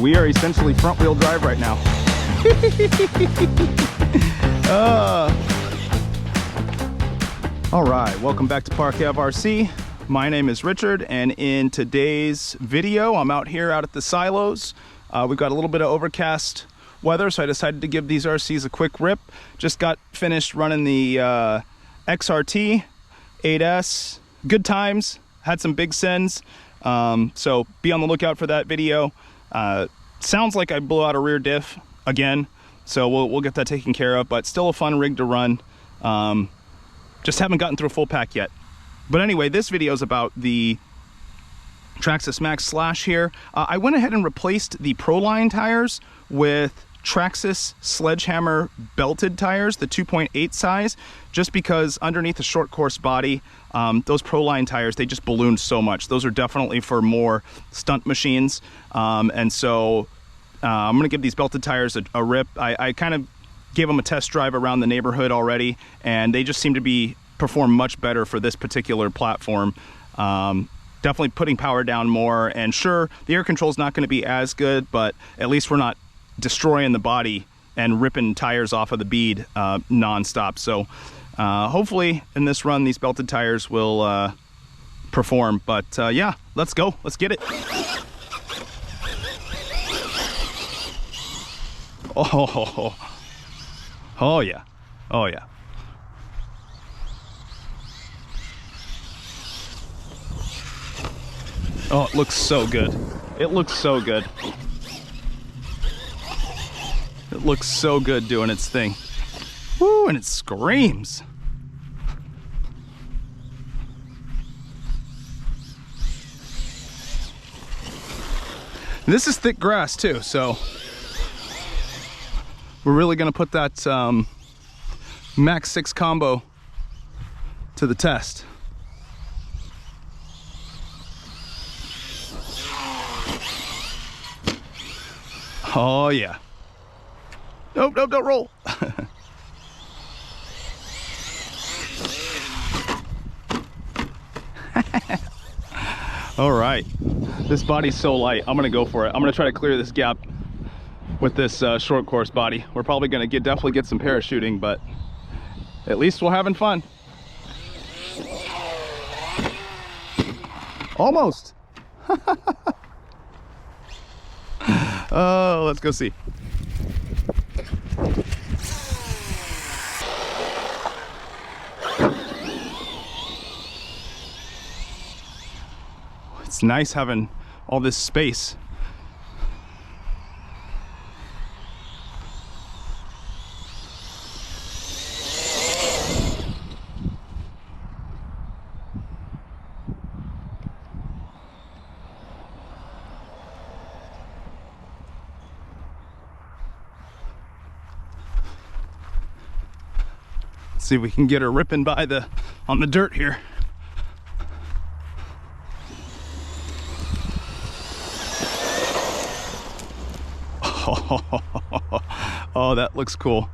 we are essentially front wheel drive right now. All right, welcome back to Park Ave RC. My name is Richard, and in today's video, I'm out here out at the silos. We've got a little bit of overcast weather, so I decided to give these RCs a quick rip. Just got finished running the XRT 8S. Good times, had some big sends. So be on the lookout for that video. Sounds like I blew out a rear diff again, so we'll get that taken care of, but still a fun rig to run. Just haven't gotten through a full pack yet. But anyway, this video is about the Traxxas Maxx Slash here. I went ahead and replaced the proline tires with Traxxas Sledgehammer belted tires, the 2.8 size, just because underneath the short course body, those proline tires, they just balloon so much. Those are definitely for more stunt machines. And so I'm gonna give these belted tires a rip. I kind of gave them a test drive around the neighborhood already, and they just seem to perform much better for this particular platform. Definitely putting power down more, and sure, the air control is not going to be as good, but at least we're not destroying the body and ripping tires off of the bead non-stop. So hopefully in this run these belted tires will perform. But yeah, let's go, let's get it. Oh yeah, oh yeah. Oh, it looks so good. It looks so good. It looks so good doing its thing. Woo, and it screams. And this is thick grass too, so we're really gonna put that Maxx 6 combo to the test. Oh yeah. Nope, nope, don't roll. All right, this body's so light, I'm gonna go for it. I'm gonna try to clear this gap with this short course body. We're probably gonna definitely get some parachuting, but at least we're having fun. Almost. Oh, let's go see. It's nice having all this space. See if we can get her ripping by on the dirt here. Oh, that looks cool.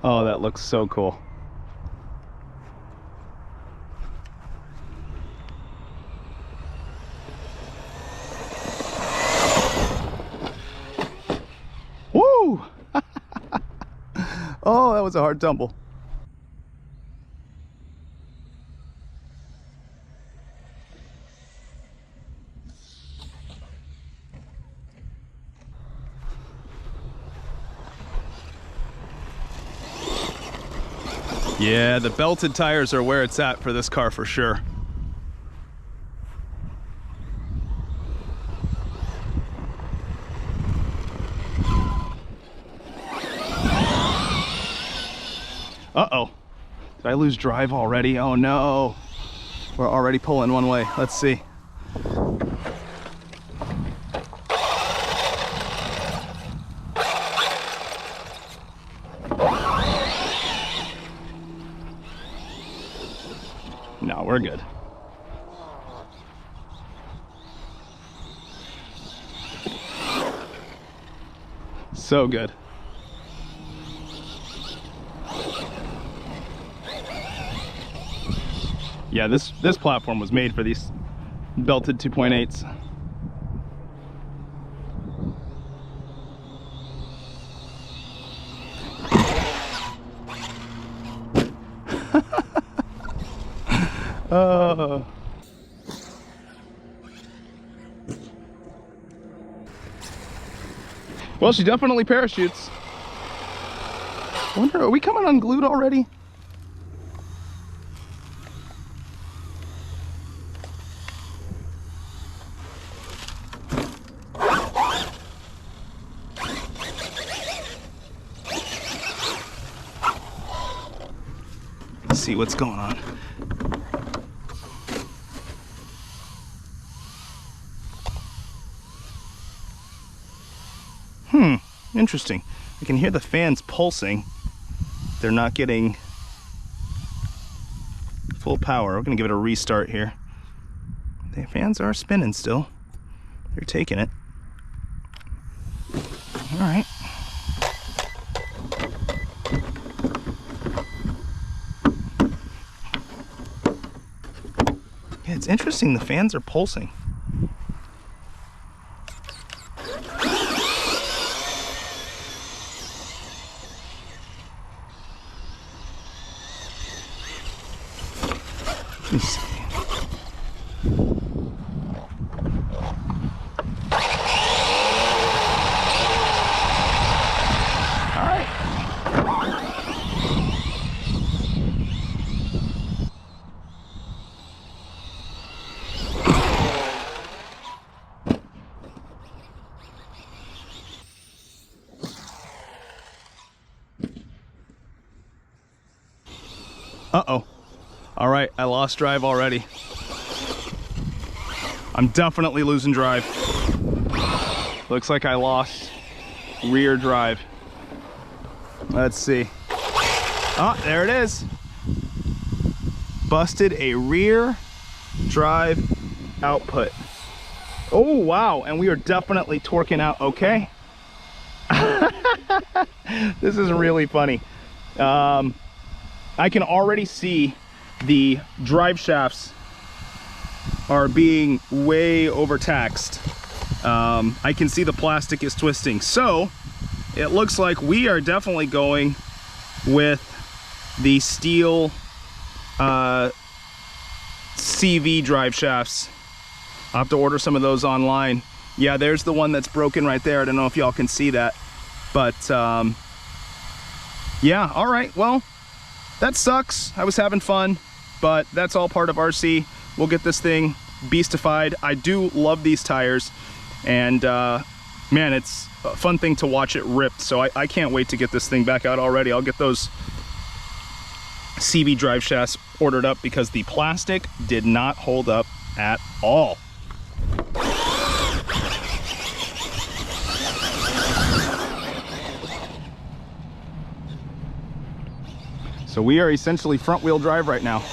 Oh, that looks so cool. Woo! Oh, that was a hard tumble. Yeah, the belted tires are where it's at for this car for sure. Uh-oh. Did I lose drive already? Oh no. We're already pulling one way. Let's see. No, we're good. So good. Yeah, this platform was made for these belted 2.8s. Well, she definitely parachutes. Wonder, are we coming unglued already? Let's see what's going on. Interesting. I can hear the fans pulsing. They're not getting full power. We're gonna give it a restart here. The fans are spinning still. They're taking it. All right. Yeah, it's interesting. The fans are pulsing. Let me see. All right. Uh-oh. All right, I lost drive already. I'm definitely losing drive. Looks like I lost rear drive. Let's see. Oh, there it is. Busted a rear drive output. Oh, wow, and we are definitely torquing out okay. This is really funny. I can already see the drive shafts are being way overtaxed. I can see the plastic is twisting. So it looks like we are definitely going with the steel CV drive shafts. I'll have to order some of those online. Yeah, there's the one that's broken right there. I don't know if y'all can see that, but yeah, all right, well, that sucks. I was having fun, but that's all part of RC. We'll get this thing beastified. I do love these tires, and man, it's a fun thing to watch it ripped. So I can't wait to get this thing back out already. I'll get those CV drive shafts ordered up because the plastic did not hold up at all. So we are essentially front wheel drive right now.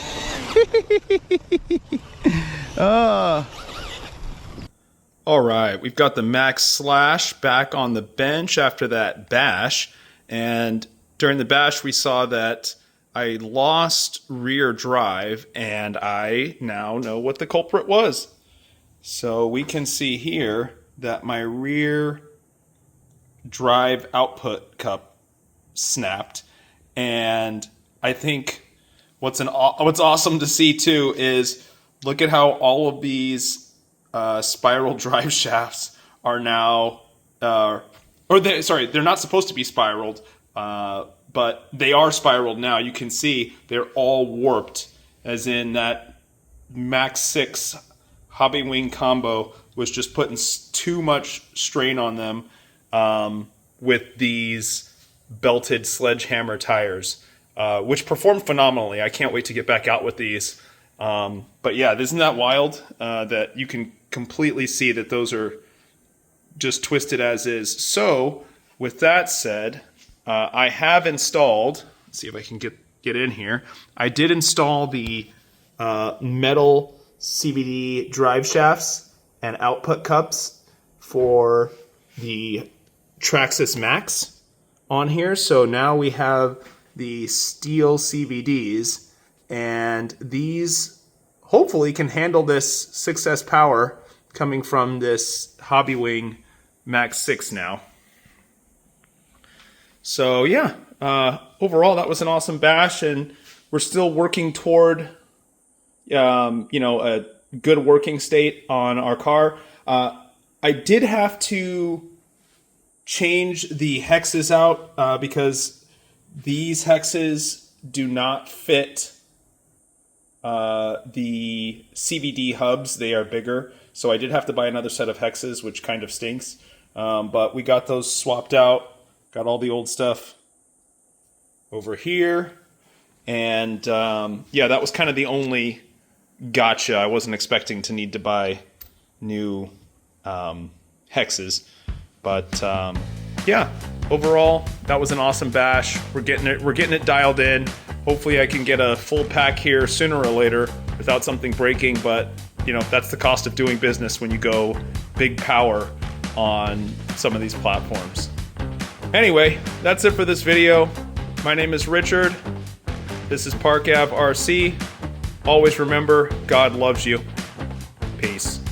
All right, we've got the Maxx Slash back on the bench after that bash. And during the bash, we saw that I lost rear drive, and I now know what the culprit was. So we can see here that my rear drive output cup snapped, and I think what's awesome to see too is look at how all of these spiral drive shafts are now, they're not supposed to be spiraled, but they are spiraled now. You can see they're all warped, as in that Maxx 6 Hobbywing combo was just putting too much strain on them with these Belted Sledgehammer tires. Which perform phenomenally. I can't wait to get back out with these. But yeah, isn't that wild that you can completely see that those are just twisted as is. So with that said, I have installed, let's see if I can get in here. I did install the metal CVD drive shafts and output cups for the Traxxas Max on here. So now we have the steel CVDs, and these hopefully can handle this 6S power coming from this Hobbywing Max 6 now. So yeah, overall that was an awesome bash, and we're still working toward a good working state on our car. I did have to change the hexes out because these hexes do not fit the CVD hubs. They are bigger, so I did have to buy another set of hexes, which kind of stinks. But we got those swapped out. Got all the old stuff over here. And yeah, that was kind of the only gotcha. I wasn't expecting to need to buy new hexes. But yeah, overall, that was an awesome bash. We're getting it dialed in. Hopefully I can get a full pack here sooner or later without something breaking, but that's the cost of doing business when you go big power on some of these platforms. Anyway, that's it for this video. My name is Richard. This is Park Ave RC. Always remember, God loves you. Peace.